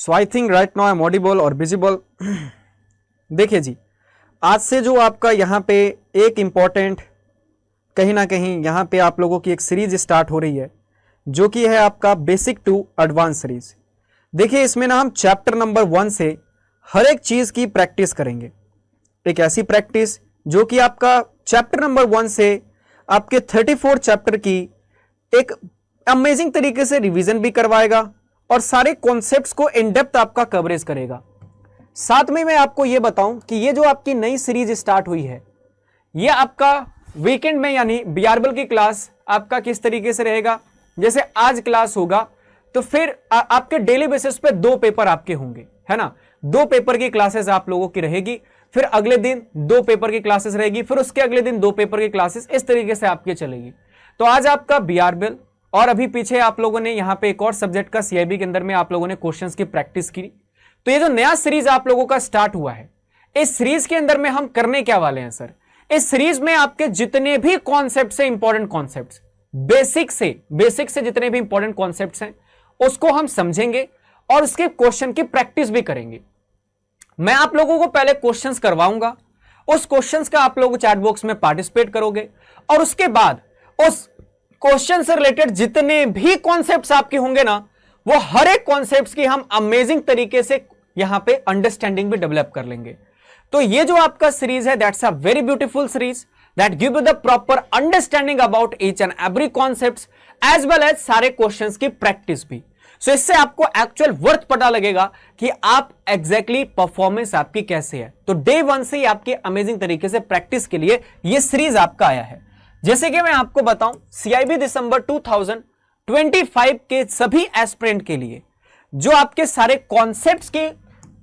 So I think right now I am audible और visible. देखिए जी, आज से जो आपका यहाँ पे एक इम्पॉर्टेंट कहीं ना कहीं यहाँ पे आप लोगों की एक सीरीज स्टार्ट हो रही है जो कि है आपका बेसिक टू एडवांस सीरीज। देखिए इसमें ना हम चैप्टर नंबर 1 से हर एक चीज की प्रैक्टिस करेंगे। एक ऐसी प्रैक्टिस जो कि आपका चैप्टर नंबर 1 से आपके 34 चैप्टर की एक अमेजिंग तरीके से रिवीजन भी करवाएगा और सारे कॉन्सेप्ट्स को इन डेप्थ आपका कवरेज करेगा। साथ में मैं आपको यह बताऊं कि ये जो आपकी नई सीरीज स्टार्ट हुई है ये आपका वीकेंड में यानी बीआरबल की क्लास आपका किस तरीके से रहेगा। जैसे आज क्लास होगा तो फिर आपके डेली बेसिस पे 2 पेपर आपके होंगे, है ना। 2 पेपर की क्लासेस आप लोगों की रहेगी, फिर अगले दिन 2 पेपर की क्लासेस रहेगी, फिर उसके अगले दिन 2 पेपर की क्लासेस, इस तरीके से आपकी चलेगी। तो आज आपका बीआरबल और अभी पीछे आप लोगों ने यहाँ पे एक और सब्जेक्ट का सीआईबी के अंदर में आप लोगों ने क्वेश्चंस की प्रैक्टिस की। तो ये जो नया सीरीज आप लोगों का स्टार्ट हुआ है, इस सीरीज के अंदर में हम करने क्या वाले हैं सर, इस सीरीज में आपके जितने भी कॉन्सेप्ट है, इंपॉर्टेंट कॉन्सेप्ट, बेसिक से जितने भी इंपॉर्टेंट कॉन्सेप्ट हैं उसको हम समझेंगे और उसके क्वेश्चन की प्रैक्टिस भी करेंगे। मैं आप लोगों को पहले क्वेश्चंस करवाऊंगा, उस क्वेश्चंस का आप लोग चैट बॉक्स में पार्टिसिपेट करोगे और उसके बाद उस क्वेश्चन से रिलेटेड जितने भी कॉन्सेप्ट्स आपके होंगे ना, वो हर एक कॉन्सेप्ट्स की हम अमेजिंग तरीके से यहां पे अंडरस्टैंडिंग भी डेवलप कर लेंगे। तो ये जो आपका सीरीज है that's a very beautiful series that give you the proper understanding about each and every concepts as well as सारे क्वेश्चंस की प्रैक्टिस भी। सो इससे आपको एक्चुअल वर्थ पता लगेगा कि आप एग्जैक्टली परफॉर्मेंस आपकी कैसे है। तो डे 1 से ही आपके अमेजिंग तरीके से प्रैक्टिस के लिए ये सीरीज आपका आया है। जैसे कि मैं आपको बताऊं, सीआईबी दिसंबर 2025 के सभी एस्पिरेंट के लिए जो आपके सारे कॉन्सेप्ट्स की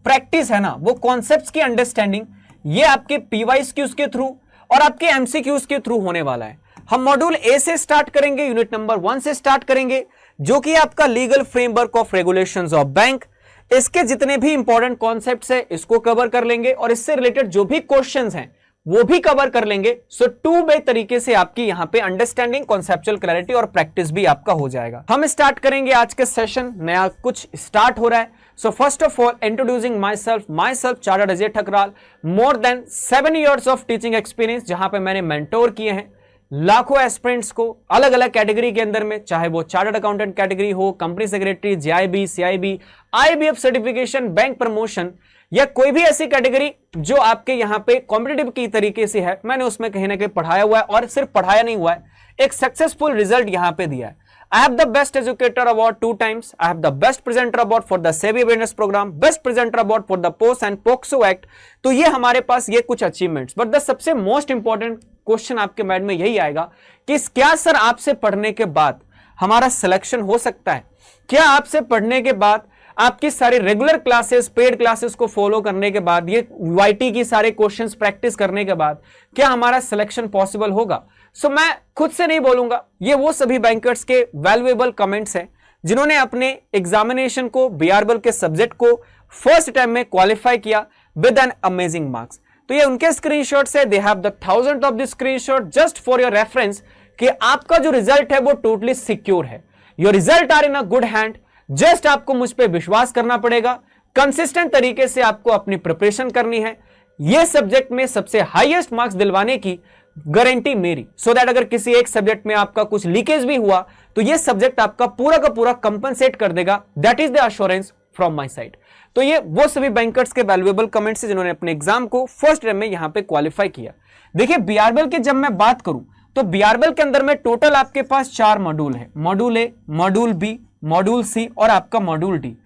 प्रैक्टिस है ना, वो कॉन्सेप्ट्स की अंडरस्टैंडिंग ये आपके पीवाईक्यूज के थ्रू और आपके एमसीक्यूज के थ्रू होने वाला है। हम मॉड्यूल ए से स्टार्ट करेंगे, यूनिट नंबर 1 से स्टार्ट करेंगे जो कि आपका legal framework of regulations of bank. इसके जितने भी इंपॉर्टेंट कॉन्सेप्ट्स हैं इसको कवर कर लेंगे और इससे रिलेटेड जो भी क्वेश्चंस हैं वो भी कवर कर लेंगे। सो 2 वे तरीके से आपकी यहां पे अंडरस्टैंडिंग, कॉन्सेप्चुअल क्लैरिटी और प्रैक्टिस भी आपका हो जाएगा। हम स्टार्ट करेंगे आज के सेशन, नया कुछ स्टार्ट हो रहा है। So first of all introducing my self chartered Ajay Thakral, more than 7 years of teaching experience, जहां पे मैंने मेंटोर किए हैं लाखों एस्पिरेंट्स को अलग अलग कैटेगरी के अंदर में, चाहे वो चार्टर्ड अकाउंटेंट कैटेगरी हो, company secretary, JIB, CIB, IBF certification, bank promotion या कोई भी ऐसी कैटेगरी जो आपके यहाँ पे कॉम्पिटिटिव की तरीके से है, मैंने उसमें कहीं ना कहीं पढ़ाया हुआ है और सिर्फ पढ़ाया नहीं हुआ है, एक सक्सेसफुल रिजल्ट यहाँ पे दिया है। I have the best educator award 2 times. I have the best presenter award for the SEBI awareness program, best presenter award for the POS and POCSO Act। तो ये हमारे पास ये कुछ अचीवमेंट्स, बट द सबसे मोस्ट इंपॉर्टेंट क्वेश्चन आपके mind में यही आएगा कि क्या सर आपसे पढ़ने के बाद हमारा सिलेक्शन हो सकता है? क्या आपसे पढ़ने के बाद आपकी सारी रेगुलर क्लासेस, पेड क्लासेस को फॉलो करने के बाद, ये वाईटी की सारे क्वेश्चंस प्रैक्टिस करने के बाद क्या हमारा सिलेक्शन पॉसिबल होगा? सो मैं खुद से नहीं बोलूंगा, ये वो सभी बैंकर्स के वैल्यूएबल कमेंट्स हैं जिन्होंने अपने एग्जामिनेशन को, बीआरबल के सब्जेक्ट को फर्स्ट टाइम में क्वालिफाई किया विद एन अमेजिंग मार्क्स। तो ये उनके स्क्रीनशॉट्स है, they have the thousand of the screenshot just for your reference कि आपका जो रिजल्ट है वो टोटली सिक्योर है। Your result are in a good hand. Just आपको मुझ पे विश्वास करना पड़ेगा, कंसिस्टेंट तरीके से आपको अपनी प्रिपरेशन करनी है। ये सब्जेक्ट में सबसे हाईएस्ट मार्क्स दिलवाने की गारंटी मेरी, सो दैट अगर किसी एक सब्जेक्ट में आपका कुछ लीकेज भी हुआ तो ये सब्जेक्ट आपका पूरा का पूरा कंपनसेट कर देगा। That is the assurance from my side. तो ये वो सभी बैंकर्स के वैल्यूएबल कमेंट्स हैं जिन्होंने अपने एग्जाम को फर्स्ट टाइम में यहां पे क्वालिफाई किया। देखिए बीआरबल के जब मैं बात करूं तो बीआरबल के अंदर में टोटल आपके पास 4 मॉड्यूल है, module A, module B, module C और आपका मॉड्यूल डी।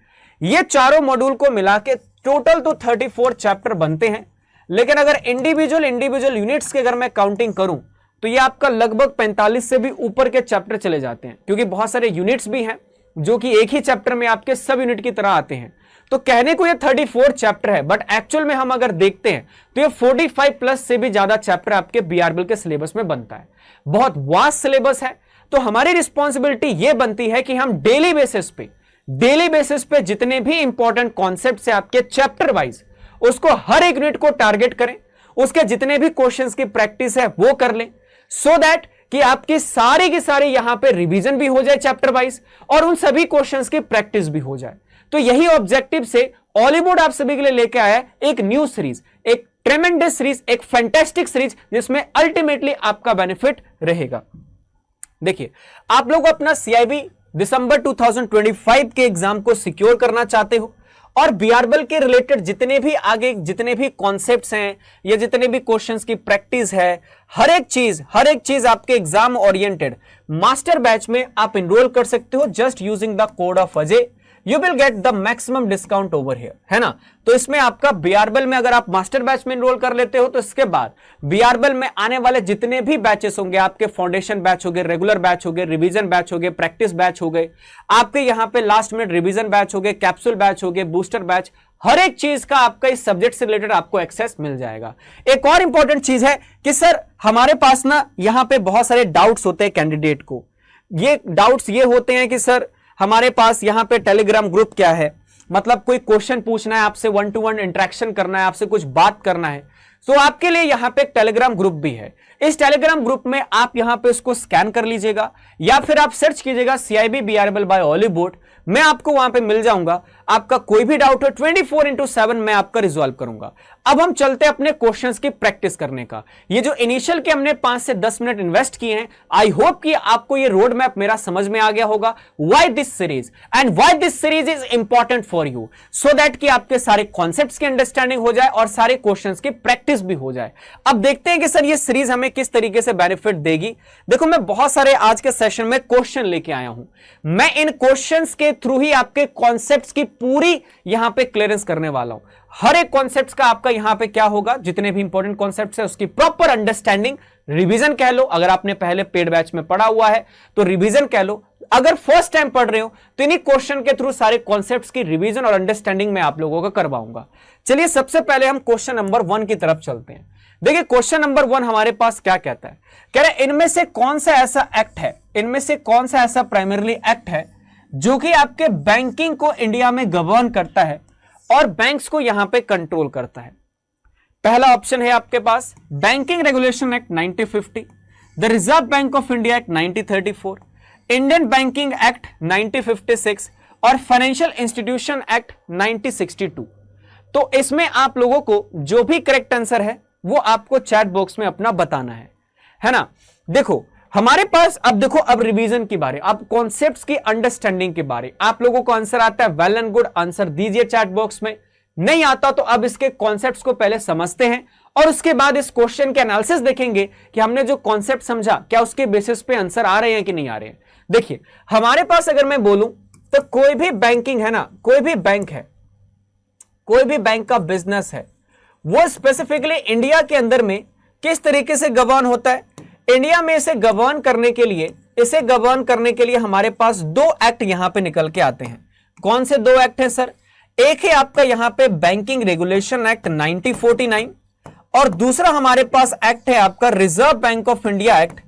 ये चारों मॉड्यूल को मिला के टोटल तो 34 चैप्टर बनते हैं, लेकिन अगर इंडिविजुअल यूनिट्स की अगर मैं काउंटिंग करूं तो ये आपका लगभग 45 से भी ऊपर के चैप्टर चले जाते हैं, क्योंकि बहुत सारे यूनिट्स भी हैं जो कि एक ही चैप्टर में आपके सब यूनिट की तरह आते हैं। तो कहने को ये 34 चैप्टर है, बट एक्चुअल में हम अगर देखते हैं तो ये 45 प्लस से भी ज्यादा चैप्टर आपके बीआरबल के सिलेबस में बनता है। बहुत वास्ट सिलेबस है। तो हमारी रिस्पॉन्सिबिलिटी ये बनती है कि हम डेली बेसिस पे जितने भी इंपॉर्टेंट कॉन्सेप्ट है आपके चैप्टर वाइज, उसको हर एक यूनिट को टारगेट करें, उसके जितने भी क्वेश्चंस की प्रैक्टिस है वो कर लें, सो दैट कि आपकी सारी की सारी यहां पे रिवीजन भी हो जाए चैप्टर वाइज और उन सभी क्वेश्चंस की प्रैक्टिस भी हो जाए। तो यही ऑब्जेक्टिव से हॉलीवुड आप सभी के लिए लेके आया है एक न्यू सीरीज, एक ट्रेमेंडस सीरीज, एक फैंटास्टिक सीरीज, जिसमें अल्टीमेटली आपका बेनिफिट रहेगा। देखिए, आप लोग अपना सीआईबी दिसंबर 2025 के एग्जाम को सिक्योर करना चाहते हो और बीआरबल के रिलेटेड जितने भी आगे जितने भी कॉन्सेप्ट्स हैं या जितने भी क्वेश्चंस की प्रैक्टिस है, हर एक चीज आपके एग्जाम ओरिएंटेड मास्टर बैच में आप इनरोल कर सकते हो just using the code of Ajay. You will get the maximum discount over here, है ना। तो इसमें आपका बीआरबल में अगर आप मास्टर बैच में एनरोल कर लेते हो तो इसके बाद बीआरबल में आने वाले जितने भी बैचेस होंगे, आपके फाउंडेशन बैच हो गए, रेगुलर बैच हो गए, रिवीजन बैच हो गए, प्रैक्टिस बैच हो गए, आपके यहां पे लास्ट मिनट रिवीजन बैच हो गए, कैप्सूल बैच हो गए, बूस्टर बैच, हर एक चीज का आपका इस सब्जेक्ट से रिलेटेड आपको एक्सेस मिल जाएगा। एक और इंपॉर्टेंट चीज है कि सर हमारे पास ना यहां पे बहुत सारे डाउट्स होते हैं कैंडिडेट को। ये डाउट्स ये होते हैं कि सर हमारे पास यहां पे टेलीग्राम ग्रुप क्या है, मतलब कोई क्वेश्चन पूछना है आपसे, 1-to-1 इंटरेक्शन करना है, आपसे कुछ बात करना है, तो आपके लिए यहां पे एक टेलीग्राम ग्रुप भी है। इस टेलीग्राम ग्रुप में आप यहां पे उसको स्कैन कर लीजिएगा या फिर आप सर्च कीजिएगा सीआईबी बीआरबल बाय हॉलीवुड, मैं आपको वहां पे मिल जाऊंगा। आपका कोई भी डाउट हो 24/7 मैं आपका रिजॉल्व करूंगा। अब हम चलते हैं अपने क्वेश्चंस की प्रैक्टिस करने का। ये जो इनिशियल के हमने 5 से 10 मिनट इन्वेस्ट किए हैं, आई होप कि आपको ये रोड मैप मेरा समझ में आ गया होगा। Why this series and why this series is important for you, so that कि आपके सारे कॉन्सेप्ट्स की अंडरस्टैंडिंग हो जाए और सारे क्वेश्चंस की प्रैक्टिस भी हो जाए। अब देखते हैं कि सर ये सीरीज हमें किस तरीके से बेनिफिट देगी। देखो, मैं बहुत सारे आज के सेशन में क्वेश्चन लेके आया हूं। मैं इन क्वेश्चंस के थ्रू ही आपके कॉन्सेप्ट्स की पूरी यहां पे क्लियरेंस करने वाला हूं। हर एक कॉन्सेप्ट्स का आपका यहां पे क्या होगा, जितने भी इंपॉर्टेंट कॉन्सेप्ट्स है उसकी प्रॉपर अंडरस्टैंडिंग, रिवीजन कह लो, अगर आपने पहले पेड बैच में पढ़ा हुआ है तो रिवीजन कह लो, अगर फर्स्ट टाइम पढ़ रहे हो तो इन्हीं क्वेश्चन के थ्रू सारे कॉन्सेप्ट्स की रिवीजन और अंडरस्टैंडिंग मैं आप लोगों को करवाऊंगा। चलिए सबसे पहले हम क्वेश्चन नंबर 1 की तरफ चलते हैं। देखिए, क्वेश्चन नंबर 1 हमारे पास क्या कहता है, कह रहा है इनमें से कौन सा ऐसा एक्ट है, इनमें से कौन सा ऐसा प्राइमरली एक्ट है जो कि आपके बैंकिंग को इंडिया में गवर्न करता है और बैंक्स को यहां पे कंट्रोल करता है। पहला ऑप्शन है आपके पास banking regulation act 1950, the reserve bank of India act 1934, Indian banking act 1956 और फाइनेंशियल इंस्टीट्यूशन एक्ट 1962। तो इसमें आप लोगों को जो भी करेक्ट आंसर है वो आपको चैट बॉक्स में अपना बताना है ना। देखो हमारे पास अब देखो, अब रिवीजन की बारी, अब कॉन्सेप्ट्स की अंडरस्टैंडिंग की बारी। आप लोगों को आंसर आता है, वेल एंड गुड, आंसर दीजिए चैट बॉक्स में। नहीं आता तो अब इसके कॉन्सेप्ट्स को पहले समझते हैं और उसके बाद इस क्वेश्चन के एनालिसिस देखेंगे कि हमने जो कॉन्सेप्ट समझा क्या उसके बेसिस पे आंसर आ रहे हैं कि नहीं आ रहे हैं। देखिए, हमारे पास अगर मैं बोलूं तो कोई भी बैंकिंग है ना, कोई भी बैंक है, कोई भी बैंक का बिजनेस है, वो स्पेसिफिकली इंडिया के अंदर में किस तरीके से गवर्न होता है। इंडिया में इसे गवर्न करने के लिए हमारे पास 2 एक्ट यहां पे निकल के आते हैं। कौन से 2 एक्ट हैं सर? एक है आपका यहां पे बैंकिंग रेगुलेशन एक्ट 1949 और दूसरा हमारे पास एक्ट है आपका reserve bank of India act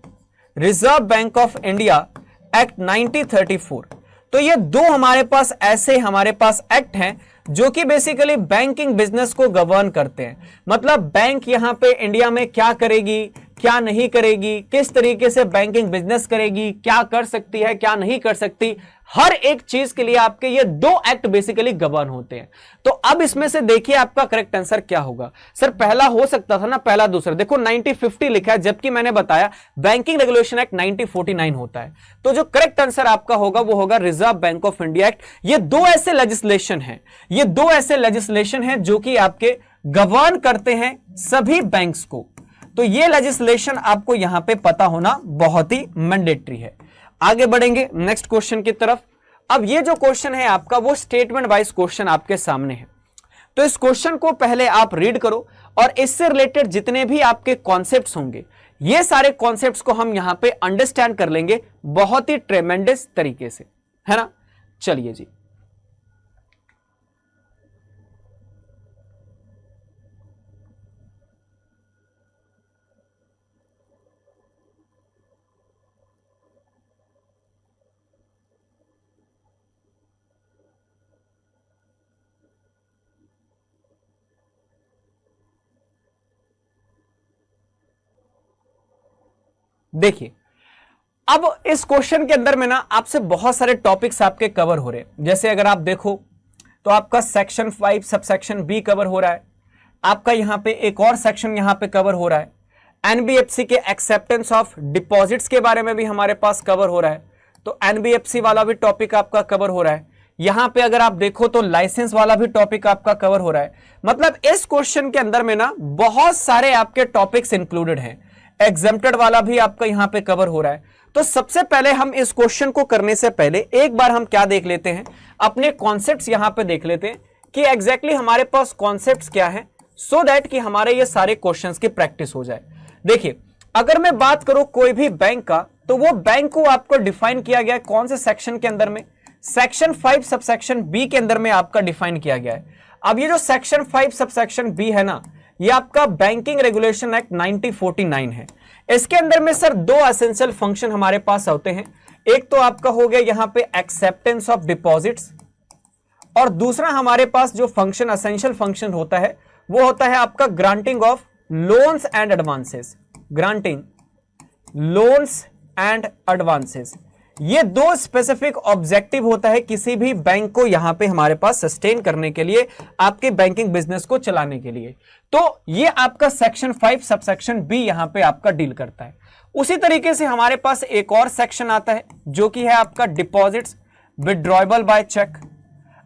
1934। तो ये 2 हमारे पास ऐसे एक्ट हैं जो कि बेसिकली बैंकिंग बिजनेस को गवर्न करते हैं। मतलब बैंक यहां पे इंडिया में क्या करेगी, क्या नहीं करेगी, किस तरीके से बैंकिंग बिजनेस करेगी, क्या कर सकती है, क्या नहीं कर सकती, हर एक चीज के लिए आपके ये 2 एक्ट बेसिकली गवर्न होते हैं। तो अब इसमें से देखिए आपका करेक्ट आंसर क्या होगा। सर पहला हो सकता था ना, पहला दूसरा, देखो 1950 लिखा है जबकि मैंने बताया बैंकिंग रेगुलेशन एक्ट 1949 होता है। तो जो करेक्ट आंसर आपका होगा वो होगा reserve bank of India act. ये 2 ऐसे लेजिस्लेशन है जो कि आपके गवर्न करते हैं सभी बैंक्स को। तो ये लेजिस्लेशन आपको यहां पे पता होना बहुत ही मैंडेटरी है। आगे बढ़ेंगे नेक्स्ट क्वेश्चन की तरफ। अब ये जो क्वेश्चन है आपका वो स्टेटमेंट वाइज क्वेश्चन आपके सामने है। तो इस क्वेश्चन को पहले आप रीड करो और इससे रिलेटेड जितने भी आपके कॉन्सेप्ट्स होंगे ये सारे कॉन्सेप्ट्स को हम यहां पे अंडरस्टैंड कर लेंगे बहुत ही ट्रेमेंडस तरीके से, है ना। चलिए जी, देखिए अब इस क्वेश्चन के अंदर में ना आपसे बहुत सारे टॉपिक्स आपके कवर हो रहे हैं। जैसे अगर आप देखो तो आपका सेक्शन 5 सबसेक्शन बी कवर हो रहा है। आपका यहां पे एक और सेक्शन यहां पे कवर हो रहा है, एनबीएफसी के एक्सेप्टेंस ऑफ डिपॉजिट्स के बारे में भी हमारे पास कवर हो रहा है, तो एनबीएफसी वाला भी टॉपिक आपका कवर हो रहा है। यहां पे अगर आप देखो तो लाइसेंस वाला भी टॉपिक आपका कवर हो रहा है। मतलब इस क्वेश्चन के अंदर में ना बहुत सारे आपके टॉपिक्स इंक्लूडेड हैं। एग्जेम्प्टेड वाला भी आपका यहां पे कवर हो रहा है। तो सबसे पहले हम इस क्वेश्चन को करने से पहले एक बार हम क्या देख लेते हैं, अपने कॉन्सेप्ट्स यहां पे देख लेते हैं कि एग्जैक्टली हमारे पास कॉन्सेप्ट्स क्या है, सो दैट कि हमारे ये सारे क्वेश्चंस की प्रैक्टिस हो जाए। देखिए, अगर मैं बात करूं कोई भी बैंक का, तो वो बैंक को आपको डिफाइन किया गया है कौन से सेक्शन के अंदर में, सेक्शन 5 सबसेक्शन बी के अंदर में आपका डिफाइन किया गया है। अब ये जो सेक्शन 5 सबसेक्शन बी है ना, ये आपका बैंकिंग रेगुलेशन एक्ट 1949 है। इसके अंदर में सर दो एसेंशियल फंक्शन हमारे पास होते हैं। एक तो आपका हो गया यहां पे एक्सेप्टेंस ऑफ डिपॉजिट्स, और दूसरा हमारे पास जो फंक्शन एसेंशियल फंक्शन होता है वो होता है आपका granting of loans and advances. Granting loans and advances, ये दो स्पेसिफिक ऑब्जेक्टिव होता है किसी भी बैंक को यहां पे हमारे पास सस्टेन करने के लिए, आपके बैंकिंग बिजनेस को चलाने के लिए। तो ये आपका सेक्शन 5 सबसेक्शन बी यहां पे आपका डील करता है। उसी तरीके से हमारे पास एक और सेक्शन आता है जो कि है आपका डिपॉजिट्स विड्रॉएबल बाय चेक।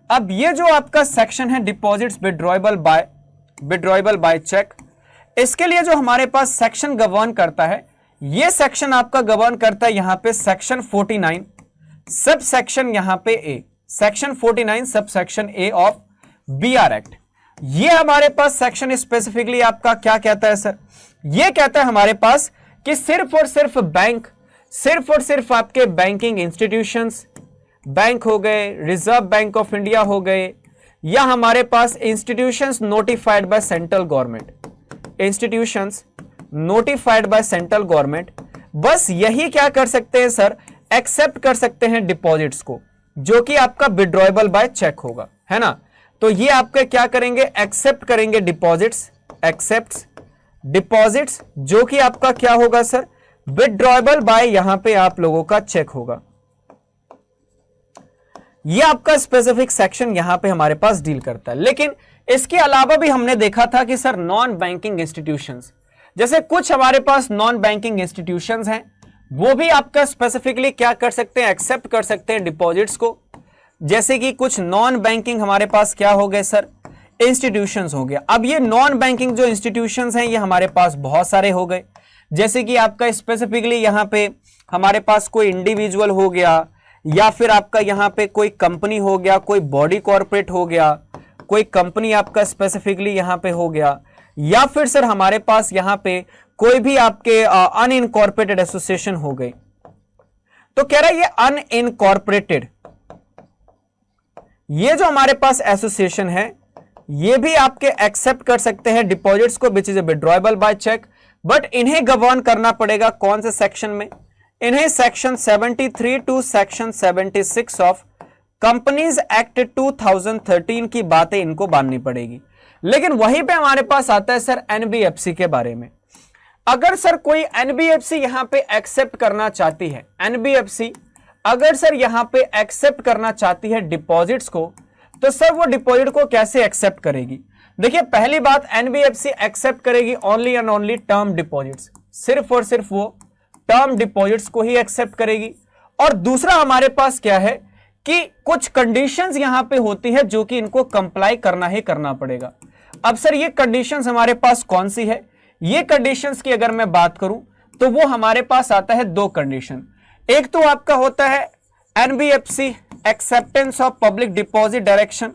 अब ये जो आपका सेक्शन है डिपॉजिट्स विड्रॉएबल बाय चेक, इसके लिए जो हमारे पास सेक्शन गवर्न करता है, ये सेक्शन आपका गवर्न करता है यहां पे सेक्शन 49 सब सेक्शन यहां पे ए, section 49 sub section A of BR act. ये हमारे पास सेक्शन स्पेसिफिकली आपका क्या कहता है सर, ये कहता है हमारे पास कि सिर्फ और सिर्फ बैंक, सिर्फ और सिर्फ आपके बैंकिंग इंस्टीट्यूशंस, बैंक हो गए, रिजर्व बैंक ऑफ इंडिया हो गए, या हमारे पास institutions notified by central government, institutions notified by central government, बस यही क्या कर सकते हैं सर, एक्सेप्ट कर सकते हैं डिपॉजिट्स को, जो कि आपका विड्रॉएबल बाय चेक होगा, है ना। तो ये आपके क्या करेंगे, एक्सेप्ट करेंगे डिपॉजिट्स, एक्सेप्ट डिपॉजिट्स, जो कि आपका क्या होगा सर, विड्रॉएबल बाय यहां पे आप लोगों का चेक होगा। ये आपका स्पेसिफिक सेक्शन यहां पे हमारे पास डील करता है। लेकिन इसके अलावा भी हमने देखा था कि सर नॉन बैंकिंग इंस्टीट्यूशंस, जैसे कुछ हमारे पास नॉन बैंकिंग इंस्टीट्यूशंस हैं, वो भी आपका स्पेसिफिकली क्या कर सकते हैं, एक्सेप्ट कर सकते हैं डिपॉजिट्स को। जैसे कि कुछ नॉन बैंकिंग हमारे पास क्या हो गए सर, इंस्टीट्यूशंस हो गया। अब ये नॉन बैंकिंग जो इंस्टीट्यूशंस हैं ये हमारे पास बहुत सारे हो गए। जैसे कि आपका स्पेसिफिकली यहां पे हमारे पास कोई इंडिविजुअल हो गया, या फिर आपका यहां पे कोई कंपनी हो गया, कोई बॉडी कॉर्पोरेट हो गया, कोई कंपनी आपका स्पेसिफिकली यहां पे हो गया, या फिर सर हमारे पास यहां पे कोई भी आपके अनइनकॉर्पोरेटेड एसोसिएशन हो गई। तो कह रहा है ये अनइनकॉर्पोरेटेड, ये जो हमारे पास एसोसिएशन है ये भी आपके एक्सेप्ट कर सकते हैं डिपॉजिट्स को, which is withdrawable by cheque, but इन्हें गवर्न करना पड़ेगा कौन से सेक्शन में, इन्हें section 73 to section 76 of companies act 2013 की बातें इनको बांधनी पड़ेगी। लेकिन वहीं पे हमारे पास आता है सर एनबीएफसी के बारे में। अगर सर कोई एनबीएफसी यहां पे एक्सेप्ट करना चाहती है, एनबीएफसी अगर सर यहां पे एक्सेप्ट करना चाहती है डिपॉजिट्स को, तो सर वो डिपॉजिट को कैसे एक्सेप्ट करेगी। देखिए, पहली बात, एनबीएफसी एक्सेप्ट करेगी only and only term deposits, सिर्फ और सिर्फ वो टर्म डिपॉजिट्स को ही एक्सेप्ट करेगी। और दूसरा हमारे पास क्या है कि कुछ कंडीशंस यहां पे होती है जो कि इनको कंप्लाई करना ही करना पड़ेगा। अब सर ये कंडीशंस हमारे पास कौन सी है, ये कंडीशंस की अगर मैं बात करूं तो वो हमारे पास आता है दो कंडीशन। एक तो आपका होता है NBFC acceptance of public deposit direction,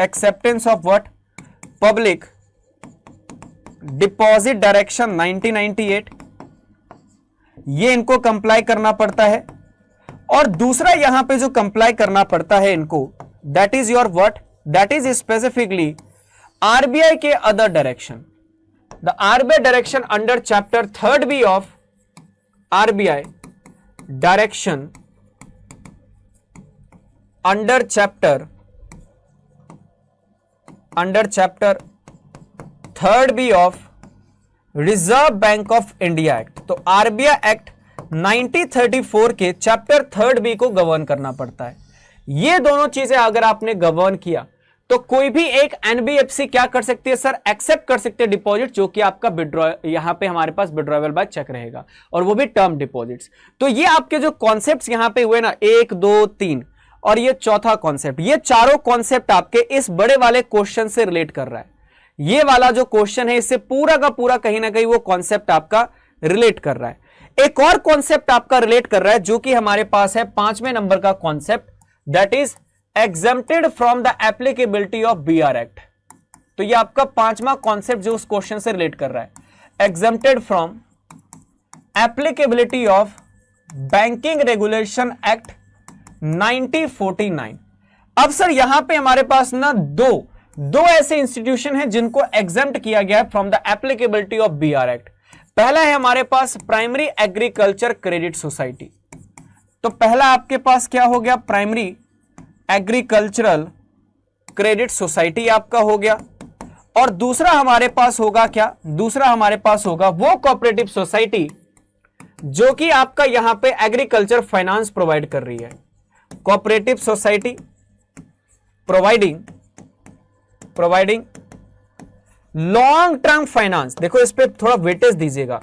acceptance of what, public deposit direction 1998, ये इनको कंप्लाई करना पड़ता है। और दूसरा यहां पे जो कंप्लाई करना पड़ता है इनको, that is your what, that is specifically RBI के other direction, the RBI direction under chapter 3rd B of RBI direction under chapter 3rd B of reserve bank of India act. तो RBI act 1934 के chapter 3rd B को govern करना पड़ता है। ये दोनों चीजें अगर आपने गवर्न किया तो कोई भी एक एनबीएफसी क्या कर सकती है सर, एक्सेप्ट कर सकते हैं डिपॉजिट जो कि आपका विड्रॉ, यहां पे हमारे पास विड्रॉवेबल बाय चेक रहेगा, और वो भी टर्म डिपॉजिट्स। तो ये आपके जो कॉन्सेप्ट्स यहां पे हुए ना, 1 2 3 और ये चौथा कॉन्सेप्ट, ये चारों कॉन्सेप्ट आपके इस बड़े वाले क्वेश्चन से रिलेट कर रहा है। ये वाला जो क्वेश्चन है इससे पूरा का पूरा कहीं ना कहीं वो कॉन्सेप्ट आपका रिलेट कर रहा है। एक और कॉन्सेप्ट आपका रिलेट कर रहा है जो कि हमारे पास है 5वें नंबर का concept, that is exempted from the applicability of BR act. तो ये आपका 5वां कॉन्सेप्ट जो उस क्वेश्चन से रिलेट कर रहा है, exempted from applicability of banking regulation act 1949। अब सर यहां पे हमारे पास ना दो ऐसे इंस्टीट्यूशन हैं जिनको एग्जेम्प्ट किया गया है from the applicability of BR act. पहला है हमारे पास प्राइमरी एग्रीकल्चर क्रेडिट सोसाइटी। तो पहला आपके पास क्या हो गया, प्राइमरी एग्रीकल्चरल क्रेडिट सोसाइटी आपका हो गया, और दूसरा हमारे पास होगा क्या, दूसरा हमारे पास होगा वो कोऑपरेटिव सोसाइटी जो कि आपका यहां पे एग्रीकल्चर फाइनेंस प्रोवाइड कर रही है। Cooperative society providing long term finance. देखो इस पे थोड़ा वेटेज दीजिएगा,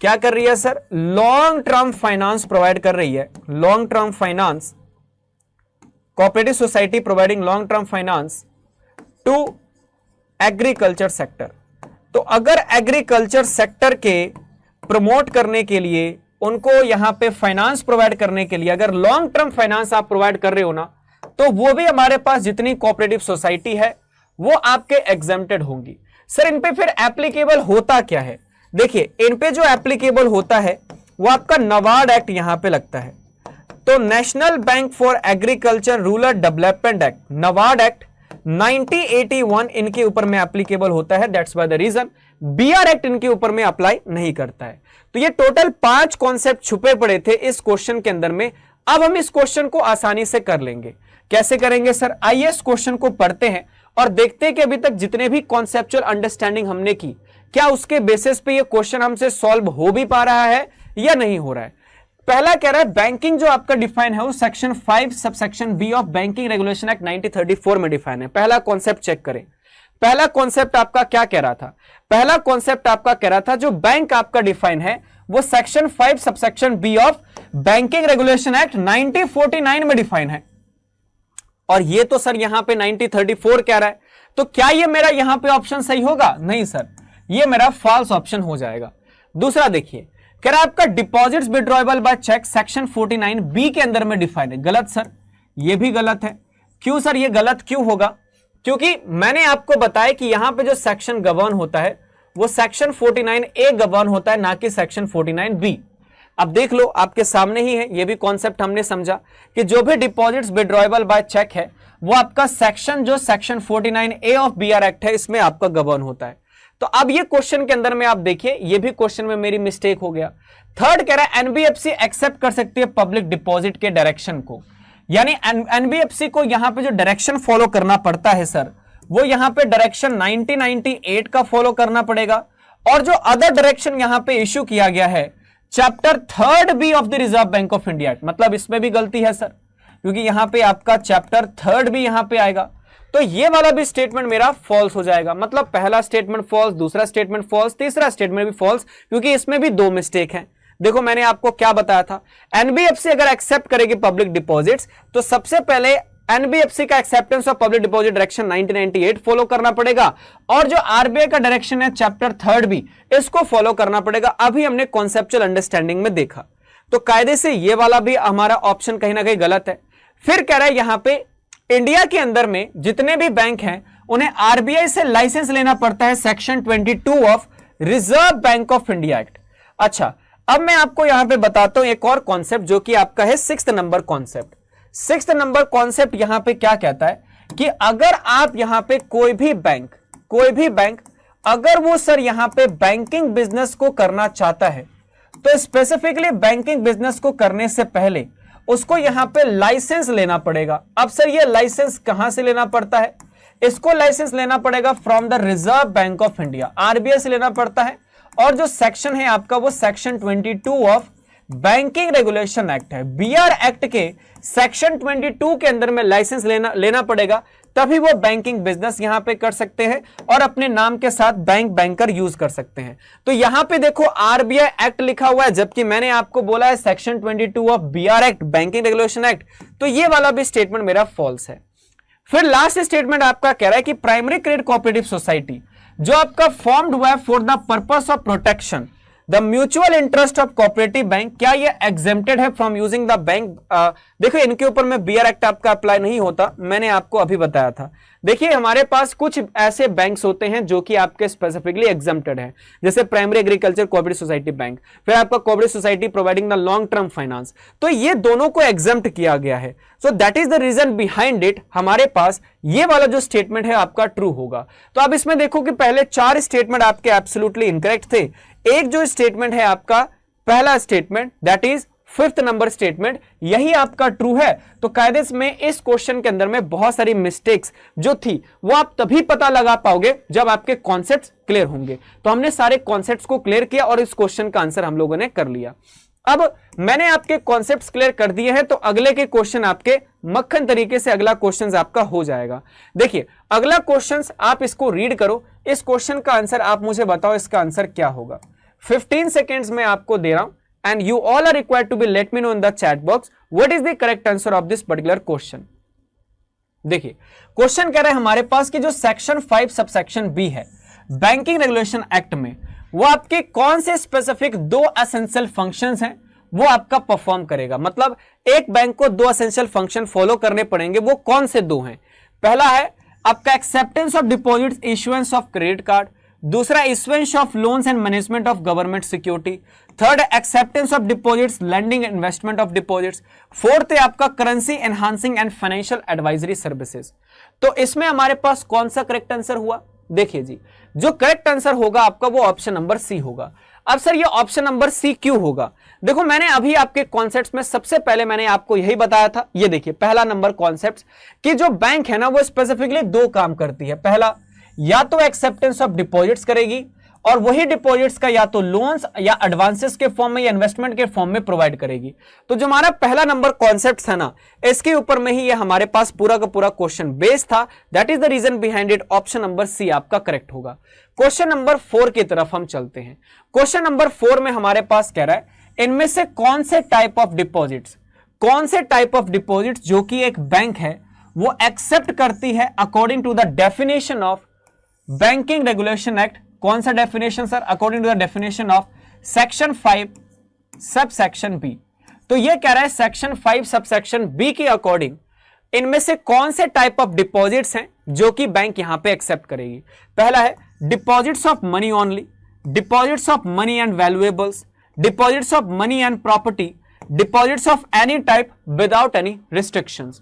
क्या कर रही है sir, long term finance provide कर रही है। Long term finance, cooperative society providing long term finance to agriculture sector. तो अगर एग्रीकल्चर सेक्टर के प्रमोट करने के लिए, उनको यहां पे फाइनेंस प्रोवाइड करने के लिए अगर लॉन्ग टर्म फाइनेंस आप प्रोवाइड कर रहे हो ना, तो वो भी हमारे पास जितनी कोऑपरेटिव सोसाइटी है वो आपके एग्जेम्प्टेड होंगी। सर इन पे फिर एप्लीकेबल होता क्या है, देखिए इन पे जो एप्लीकेबल होता है वो आपका नबार्ड एक्ट यहां पे लगता है। तो national bank for agriculture rural development act, NABARD act 1981 इनके ऊपर में एप्लीकेबल होता है। That's by the reason BR act इनके ऊपर में अप्लाई नहीं करता है। तो ये टोटल 5 कॉन्सेप्ट छुपे पड़े थे इस क्वेश्चन के अंदर में। अब हम इस क्वेश्चन को आसानी से कर लेंगे। कैसे करेंगे सर, आइए इस क्वेश्चन को पढ़ते हैं और देखते हैं कि अभी तक जितने भी कॉन्सेप्चुअल अंडरस्टैंडिंग हमने की, क्या उसके बेसिस पे ये क्वेश्चन हमसे सॉल्व हो भी पा रहा है या नहीं हो रहा है। पहला कह रहा है बैंकिंग जो आपका डिफाइन है वो section 5 subsection B of banking regulation act 1934 में डिफाइन है। पहला कॉन्सेप्ट चेक करें। पहला कॉन्सेप्ट आपका क्या कह रहा था, पहला कॉन्सेप्ट आपका कह रहा था जो बैंक आपका डिफाइन है वो section 5 subsection B of banking regulation act 1949 में डिफाइन है, और ये तो सर यहां पे 1934 कह रहा है। तो क्या ये मेरा यहां पे ऑप्शन सही होगा, नहीं सर, ये मेरा फॉल्स ऑप्शन हो जाएगा। दूसरा देखिए, कह रहा है आपका deposits withdrawable by cheque section 49 B के अंदर में डिफाइन है। गलत सर, ये भी गलत है। क्यों सर ये गलत क्यों होगा, क्योंकि मैंने आपको बताया कि यहां पे जो सेक्शन गवर्न होता है वो सेक्शन 49 ए गवर्न होता है, ना कि सेक्शन 49 बी। अब देख लो आपके सामने ही है, ये भी कॉन्सेप्ट हमने समझा कि जो भी डिपॉजिट्स विड्रॉएबल बाय चेक है वो आपका सेक्शन जो section 49 A of BR act है इसमें आपका गवर्न होता है। तो अब ये क्वेश्चन के अंदर में आप देखिए, ये भी क्वेश्चन में मेरी मिस्टेक हो गया। थर्ड कह रहा है एनबीएफसी एक्सेप्ट कर सकती है पब्लिक डिपॉजिट के डायरेक्शन को, यानी एनबीएफसी को यहां पे जो डायरेक्शन फॉलो करना पड़ता है सर, वो यहां पे डायरेक्शन 1998 का फॉलो करना पड़ेगा। और जो अदर डायरेक्शन यहां पे इश्यू किया गया है chapter 3 B of the reserve bank of India, मतलब इसमें भी गलती है सर, क्योंकि यहां पे आपका चैप्टर 3 भी यहां पे आएगा। तो ये वाला भी स्टेटमेंट मेरा फॉल्स हो जाएगा, मतलब पहला स्टेटमेंट फॉल्स, दूसरा स्टेटमेंट फॉल्स, तीसरा स्टेटमेंट भी फॉल्स, क्योंकि इसमें भी 2 मिस्टेक हैं। देखो मैंने आपको क्या बताया था, एनबीएफसी अगर एक्सेप्ट करेगी पब्लिक डिपॉजिट्स तो सबसे पहले एनबीएफसी का acceptance of public deposit direction 1998 follow करना पड़ेगा, और जो आरबीआई का डायरेक्शन है चैप्टर 3 भी, इसको फॉलो करना पड़ेगा। अभी हमने कॉन्सेप्चुअल अंडरस्टैंडिंग में देखा, तो कायदे से ये वाला भी हमारा ऑप्शन कहीं ना कहीं गलत है। फिर कह रहा है यहां पे इंडिया के अंदर में जितने भी बैंक हैं उन्हें आरबीआई से लाइसेंस लेना पड़ता है, section 22 of reserve bank of India act. अच्छा, अब मैं आपको यहां पे बताता हूं एक और कॉन्सेप्ट जो कि आपका है 6th number concept. 6th number concept यहां पे क्या कहता है कि अगर आप यहां पे कोई भी बैंक अगर वो सर यहां पे बैंकिंग बिजनेस को करना चाहता है, तो स्पेसिफिकली बैंकिंग बिजनेस को करने से पहले उसको यहां पे लाइसेंस लेना पड़ेगा। अब सर ये लाइसेंस कहां से लेना पड़ता है, इसको लाइसेंस लेना पड़ेगा from the reserve bank of India, RBI से लेना पड़ता है। और जो सेक्शन है आपका वो section 22 of banking regulation act है, बीआर एक्ट के सेक्शन 22 के अंदर में लाइसेंस लेना पड़ेगा, तभी वो बैंकिंग बिजनेस यहां पे कर सकते हैं और अपने नाम के साथ बैंकर यूज कर सकते हैं। तो यहां पे देखो आरबीआई एक्ट लिखा हुआ है, जबकि मैंने आपको बोला है section 22 of BR act, banking regulation act, तो ये वाला भी स्टेटमेंट मेरा फॉल्स है। फिर लास्ट स्टेटमेंट आपका कह रहा है कि प्राइमरी क्रेडिट कोऑपरेटिव सोसाइटी जो आपका फॉर्म्ड हुआ है for the purpose of protection the mutual interest of cooperative bank, क्या ये एग्जेम्प्टेड है फ्रॉम यूजिंग द बैंक? देखो इनके ऊपर में बीआर एक्ट आपका अप्लाई नहीं होता, मैंने आपको अभी बताया था। देखिए हमारे पास कुछ ऐसे बैंक्स होते हैं जो कि आपके स्पेसिफिकली एग्जेम्प्टेड है, जैसे primary agriculture cooperative society bank, फिर आपका cooperative society providing the long term finance, तो ये दोनों को एग्जेम्प्ट किया गया है। So that is the reason behind it, हमारे पास ये वाला जो स्टेटमेंट है आपका ट्रू होगा। तो आप इसमें देखो कि पहले 4 स्टेटमेंट आपके एब्सोल्युटली इनकरेक्ट थे, एक जो स्टेटमेंट है आपका पहला statement that is 5th number statement, यही आपका ट्रू है। तो कायदे में इस क्वेश्चन के अंदर में बहुत सारी मिस्टेक्स जो थी वो आप तभी पता लगा पाओगे जब आपके कॉन्सेप्ट्स क्लियर होंगे। तो हमने सारे कॉन्सेप्ट्स को क्लियर किया और इस क्वेश्चन का आंसर हम लोगों ने कर लिया। अब मैंने आपके कॉन्सेप्ट्स क्लियर कर दिए हैं, तो अगले के क्वेश्चन आपके मक्खन तरीके से अगला क्वेश्चन आपका हो जाएगा। देखिए अगला क्वेश्चन आप इसको रीड करो, इस क्वेश्चन का आंसर आप मुझे बताओ इसका आंसर क्या होगा। 15 सेकेंड्स में आपको दे रहा हूं and you all are required to be let me know in the chat box what is the correct answer of this particular question। देखिए क्वेश्चन कह रहे हैं हमारे पास कि जो सेक्शन 5 सबसेक्शन बी है बैंकिंग रेगुलेशन एक्ट में, वो आपके कौन से स्पेसिफिक 2 एसेंशियल फंक्शंस हैं वो आपका परफॉर्म करेगा। मतलब एक बैंक को 2 एसेंशियल फंक्शन फॉलो करने पड़ेंगे, वो कौन से 2 हैं? पहला है आपका acceptance of deposits, issuance of credit card, दूसरा issuance of loans and management of government security, third acceptance of deposits, lending investment of deposits, fourth है आपका currency enhancing and financial advisory services. तो इसमें हमारे पास कौन सा करेक्ट आंसर हुआ? देखिए जी, जो करेक्ट आंसर होगा आपका वो ऑप्शन नंबर सी होगा। अब सर ये ऑप्शन नंबर सी क्यों होगा? देखो मैंने अभी आपके कॉन्सेप्ट्स में सबसे पहले मैंने आपको यही बताया था। ये देखिए पहला नंबर कॉन्सेप्ट कि जो बैंक है ना वो स्पेसिफिकली 2 काम करती है। पहला, या तो एक्सेप्टेंस ऑफ डिपॉजिट्स करेगी और वही डिपॉजिट्स का या तो लोन्स या एडवांसेस के फॉर्म में या इन्वेस्टमेंट के फॉर्म में प्रोवाइड करेगी। तो जो हमारा पहला नंबर कॉन्सेप्ट था ना, इसके ऊपर में ही ये हमारे पास पूरा का पूरा क्वेश्चन बेस था। That is the reason behind it, option number C आपका करेक्ट होगा। क्वेश्चन नंबर 4 की तरफ हम चलते हैं। क्वेश्चन नंबर 4 में हमारे पास कह रहा है इनमें से कौन से टाइप ऑफ डिपॉजिट्स, कौन से टाइप ऑफ डिपॉजिट्स जो कि एक बैंक है वो एक्सेप्ट करती है according to the definition of banking regulation act. कौन सा definition sir? According to the definition of section 5 sub section B. तो ये कह रहा है सेक्शन 5 सब सेक्शन बी के अकॉर्डिंग इनमें से कौन से टाइप ऑफ डिपॉजिट्स हैं जो कि बैंक यहां पे एक्सेप्ट करेगी। पहला है deposits of money only, deposits of money and valuables, deposits of money and property, deposits of any type without any restrictions.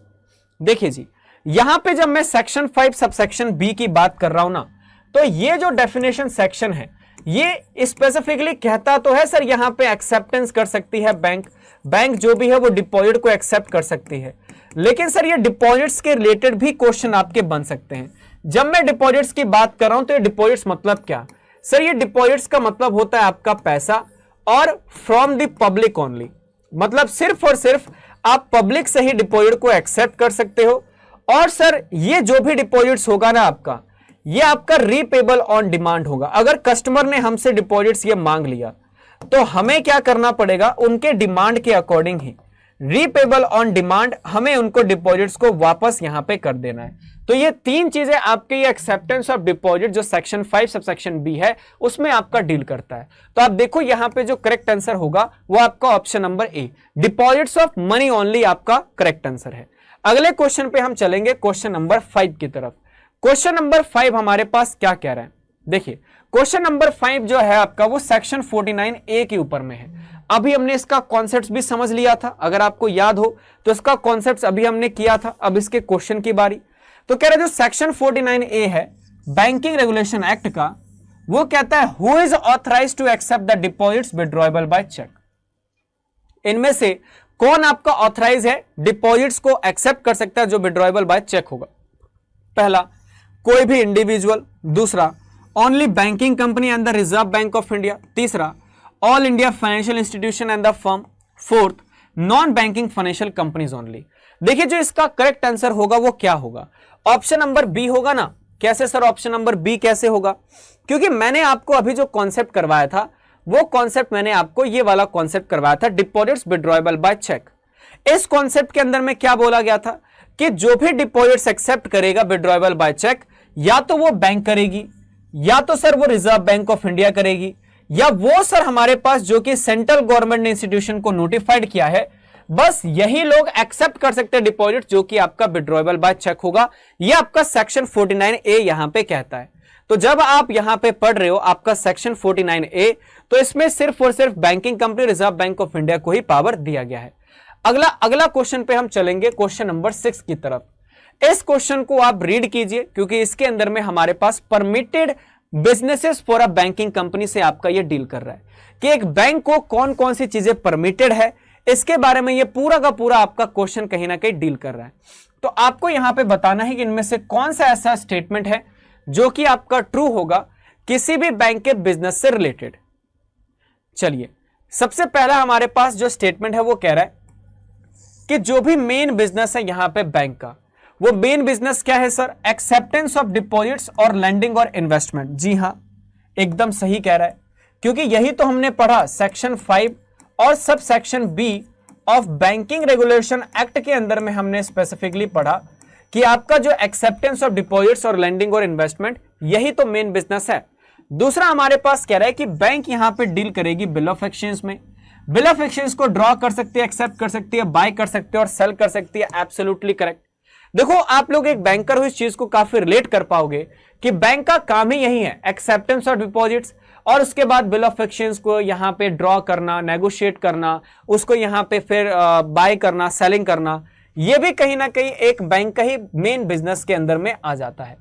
देखिए जी, यहां पे जब मैं सेक्शन 5 सबसेक्शन बी की बात कर रहा हूं ना, तो ये जो डेफिनेशन सेक्शन है ये स्पेसिफिकली कहता तो है सर यहां पे एक्सेप्टेंस कर सकती है बैंक जो भी है वो डिपॉजिट को एक्सेप्ट कर सकती है। लेकिन सर ये डिपॉजिट्स के रिलेटेड भी क्वेश्चन आपके बन सकते हैं। जब मैं डिपॉजिट्स की बात कर रहा हूं तो ये डिपॉजिट्स मतलब क्या? सर ये डिपॉजिट्स का मतलब होता है आपका पैसा और फ्रॉम द पब्लिक ओनली, मतलब सिर्फ और सिर्फ आप पब्लिक से ही डिपॉजिट को एक्सेप्ट कर सकते हो। और सर ये जो भी डिपॉजिट्स होगा ना आपका, ये आपका रीपेबल ऑन डिमांड होगा। अगर कस्टमर ने हमसे डिपॉजिट्स ये मांग लिया तो हमें क्या करना पड़ेगा, उनके डिमांड के according he repayable on demand हमें उनको डिपॉजिट्स को वापस यहां पे कर देना है। तो ये 3 चीजें आपके ये एक्सेप्टेंस ऑफ डिपॉजिट जो सेक्शन 5 सबसेक्शन बी है उसमें आपका डील करता है। तो आप देखो यहां पे जो करेक्ट आंसर होगा वो आपका option number A, deposits of money only आपका करेक्ट आंसर है। अगले क्वेश्चन पे हम चलेंगे, क्वेश्चन नंबर 5 की तरफ। क्वेश्चन नंबर 5 हमारे पास क्या कह रहा है? देखिए क्वेश्चन नंबर 5 जो है आपका वो सेक्शन 49A के ऊपर में है। अभी हमने इसका कॉन्सेप्ट भी समझ लिया था, अगर आपको याद हो तो इसका कॉन्सेप्ट अभी हमने किया था। अब इसके क्वेश्चन की बारी। तो कह रहा है जो सेक्शन 49A है बैंकिंग रेगुलेशन एक्ट का, वो कहता है who is authorised to accept the deposits withdrawable by cheque. इनमें से कौन आपका ऑथराइज है डिपॉजिट्स को एक्सेप्ट कर सकता है जो विड्रॉएबल बाय चेक होगा? पहला, कोई भी इंडिविजुअल। दूसरा, only banking company and the reserve bank of India. तीसरा, all India financial institution and the firm. Fourth, non banking financial companies only. देखिए जो इसका करेक्ट आंसर होगा वो क्या होगा, ऑप्शन नंबर बी होगा ना। कैसे सर ऑप्शन नंबर बी कैसे होगा, क्योंकि मैंने आपको अभी जो कॉन्सेप्ट करवाया था वो कॉन्सेप्ट मैंने आपको ये वाला कॉन्सेप्ट करवाया था, डिपॉजिट्स विड्रॉएबल बाय चेक। इस कॉन्सेप्ट के अंदर में क्या बोला गया था कि जो भी डिपॉजिट्स एक्सेप्ट करेगा विड्रॉएबल बाय चेक, या तो वो बैंक करेगी, या तो सर वो रिजर्व बैंक ऑफ इंडिया करेगी, या वो सर हमारे पास जो कि सेंट्रल गवर्नमेंट ने इंस्टीट्यूशन को नोटिफाइड किया है, बस यही लोग एक्सेप्ट कर सकते हैं डिपॉजिट जो कि आपका विड्रॉएबल बाय चेक होगा। ये आपका सेक्शन 49A यहां पे कहता है। तो जब आप यहां पे पढ़ रहे हो आपका सेक्शन 49A, तो इसमें सिर्फ और सिर्फ banking company reserve bank of India को ही पावर दिया गया है। अगला क्वेश्चन पे हम चलेंगे, क्वेश्चन नंबर 6 की तरफ। इस क्वेश्चन को आप रीड कीजिए, क्योंकि इसके अंदर में हमारे पास permitted businesses for a banking company से आपका ये डील कर रहा है कि एक बैंक को कौन कौन सी चीजें परमिटेड है, इसके बारे में ये पूरा का पूरा आपका क्वेश्चन कहीं ना कहीं डील कर रहा है। तो आपको यहां पे बताना है कि इनमें से कौन सा ऐसा स्टेटमेंट है जो कि आपका ट्रू होगा किसी भी बैंक के बिजनेस से रिलेटेड। चलिए, सबसे पहला हमारे पास जो स्टेटमेंट है वो कह रहा है कि जो भी मेन बिजनेस है यहां पे बैंक का, वो मेन बिजनेस क्या है सर, एक्सेप्टेंस ऑफ डिपॉजिट्स और लैंडिंग और इन्वेस्टमेंट। जी हां, एकदम सही कह रहा है, क्योंकि यही तो हमने पढ़ा सेक्शन 5 और sub section B of banking regulation act के अंदर में हमने स्पेसिफिकली पढ़ा कि आपका जो एक्सेप्टेंस ऑफ डिपॉजिट्स और लैंडिंग और इन्वेस्टमेंट, यही तो मेन बिजनेस है। दूसरा हमारे पास कह रहा है कि बैंक यहां पे डील करेगी बिल ऑफ एक्सचेंज में। बिल ऑफ एक्सचेंज को ड्रॉ कर सकती है, एक्सेप्ट कर सकती है, बाय कर सकती है और सेल कर सकती है। Absolutely correct. देखो आप लोग एक बैंकर हो, इस चीज को काफी रिलेट कर पाओगे कि बैंक का काम ही यही है, एक्सेप्टेंस ऑफ डिपॉजिट्स और उसके बाद बिल ऑफ एक्सचेंज को यहां पे ड्रॉ करना, नेगोशिएट करना, उसको यहां पे फिर बाय करना, सेलिंग करना। ये भी कहीं ना कहीं एक बैंक का ही मेन बिजनेस के अंदर में आ जाता है।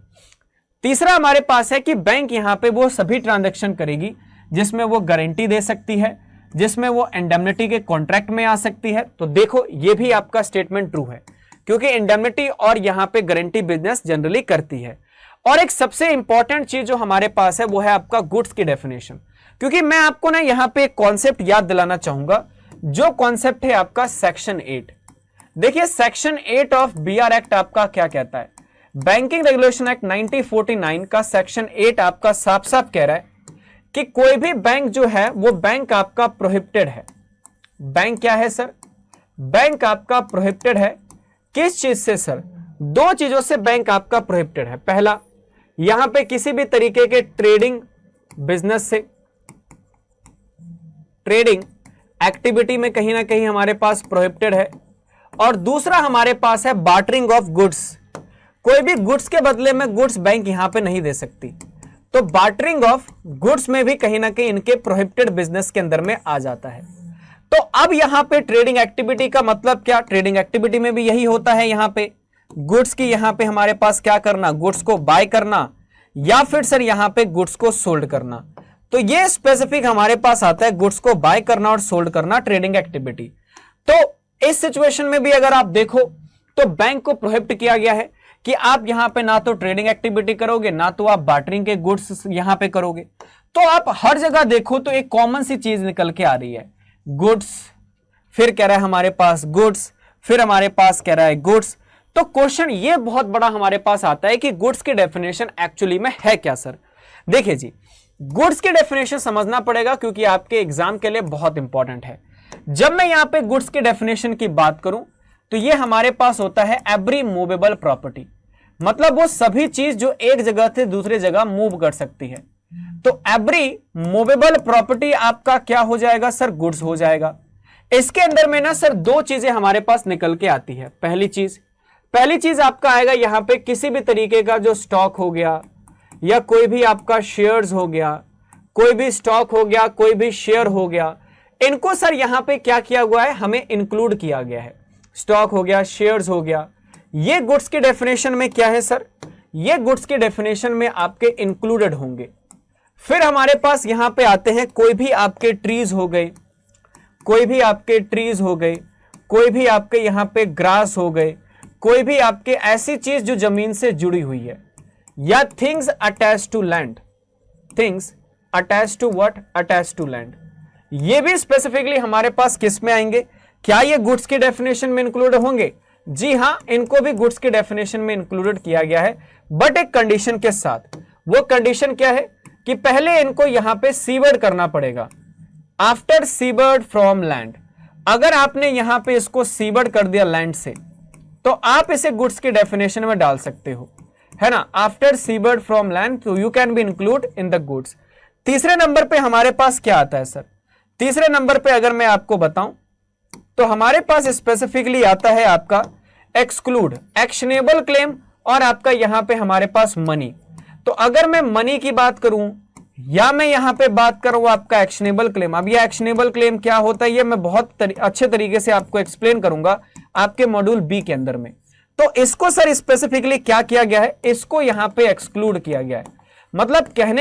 तीसरा हमारे पास है कि बैंक यहां पे वो सभी ट्रांजैक्शन करेगी जिसमें वो गारंटी दे सकती है, जिसमें वो इंडेमनिटी के कॉन्ट्रैक्ट में आ सकती है। तो देखो ये भी आपका स्टेटमेंट ट्रू है, क्योंकि इंडेमनिटी और यहां पे गारंटी बिजनेस जनरली करती है। और एक सबसे इंपॉर्टेंट चीज जो हमारे पास है वो है आपका गुड्स की डेफिनेशन, क्योंकि मैं आपको ना यहां पे एक कॉन्सेप्ट याद दिलाना चाहूंगा, जो कॉन्सेप्ट है आपका सेक्शन 8। देखिए सेक्शन 8 ऑफ बीआर एक्ट आपका क्या कहता है, बैंकिंग रेगुलेशन एक्ट 1949 का सेक्शन 8 आपका साफ साफ कह रहा है कि कोई भी बैंक जो है वो बैंक आपका प्रोहिबिटेड है। बैंक क्या है सर, बैंक आपका प्रोहिबिटेड है। किस चीज से सर, दो चीजों से बैंक आपका प्रोहिबिटेड है। पहला, यहां पे किसी भी तरीके के ट्रेडिंग बिजनेस से, ट्रेडिंग एक्टिविटी में कहीं ना कहीं हमारे पास प्रोहिबिटेड है। और दूसरा हमारे पास है बार्टरिंग ऑफ गुड्स, कोई भी गुड्स के बदले में गुड्स बैंक यहां पे नहीं दे सकती। तो बार्टरिंग ऑफ गुड्स में भी कहीं ना कहीं इनके प्रोहिबिटेड बिजनेस के अंदर में आ जाता है। तो अब यहां पे ट्रेडिंग एक्टिविटी का मतलब क्या, ट्रेडिंग एक्टिविटी में भी यही होता है, यहां पे गुड्स की यहां पे हमारे पास क्या करना, गुड्स को बाय करना या फिर सर यहां पे गुड्स को सोल्ड करना। तो ये स्पेसिफिक हमारे पास आता है, गुड्स को बाय करना और सोल्ड करना, ट्रेडिंग एक्टिविटी। तो इस सिचुएशन में भी अगर आप देखो तो बैंक को प्रोहिबिट किया गया है कि आप यहां पे ना तो ट्रेडिंग एक्टिविटी करोगे, ना तो आप बार्टरिंग के गुड्स यहां पे करोगे। तो आप हर जगह देखो तो एक कॉमन सी चीज निकल के आ रही है, गुड्स, फिर कह रहा है हमारे पास गुड्स, फिर हमारे पास कह रहा है गुड्स। तो क्वेश्चन ये बहुत बड़ा हमारे पास आता है कि गुड्स की डेफिनेशन एक्चुअली में है क्या सर। देखिए जी, गुड्स की डेफिनेशन समझना पड़ेगा, क्योंकि आपके एग्जाम के लिए बहुत इंपॉर्टेंट है। जब मैं यहां पे गुड्स की डेफिनेशन की बात करूं तो ये हमारे पास होता है एवरी मूवेबल प्रॉपर्टी, मतलब वो सभी चीज जो एक जगह से दूसरी जगह मूव कर सकती है। तो एवरी मूवेबल प्रॉपर्टी आपका क्या हो जाएगा सर, गुड्स हो जाएगा। इसके अंदर में ना सर दो चीजें हमारे पास निकल के आती है। पहली चीज आपका आएगा यहां पे किसी भी तरीके का जो स्टॉक हो गया या कोई भी आपका शेयर्स हो गया, कोई भी स्टॉक हो गया, कोई भी शेयर हो गया, इनको सर यहां पे क्या किया हुआ है, हमें इंक्लूड किया गया है। स्टॉक हो गया, शेयर्स हो गया, ये गुड्स की डेफिनेशन में क्या है सर, ये गुड्स की डेफिनेशन में आपके इंक्लूडेड होंगे। फिर हमारे पास यहां पे आते हैं कोई भी आपके ट्रीज हो गए, कोई भी आपके ट्रीज हो गए, कोई भी आपके यहां पे ग्रास हो गए, कोई भी आपके ऐसी चीज जो जमीन से जुड़ी हुई है, या things attach to land, things attach to what, attach to land. ये भी स्पेसिफिकली हमारे पास किस में आएंगे? क्या ये गुड्स की डेफिनेशन में इंक्लूड होंगे? जी हां, इनको भी गुड्स की डेफिनेशन में इंक्लूडेड किया गया है, बट एक कंडीशन के साथ। वो कंडीशन क्या है कि पहले इनको यहां पे सीवर्ड करना पड़ेगा। आफ्टर सीवर्ड फ्रॉम लैंड, अगर आपने यहां पे इसको सीवर्ड कर दिया लैंड से, तो आप इसे गुड्स की डेफिनेशन में डाल सकते हो, है ना। आफ्टर सीवर्ड फ्रॉम लैंड, तो you can be include in the goods. तीसरे नंबर पे हमारे पास क्या आता है सर? तीसरे नंबर पे अगर मैं आपको बताऊं तो हमारे पास स्पेसिफिकली आता है आपका एक्सक्लूड एक्शनेबल क्लेम, और आपका यहां पे हमारे पास मनी। तो अगर मैं मनी की बात करूं या मैं यहां पे बात करूं आपका एक्शनेबल क्लेम, अब ये एक्शनेबल क्लेम क्या होता है ये मैं बहुत अच्छे तरीके से आपको एक्सप्लेन करूंगा आपके मॉड्यूल बी के अंदर में। तो इसको सर स्पेसिफिकली क्या किया गया है? इसको यहां पे एक्सक्लूड किया गया है। मतलब कहने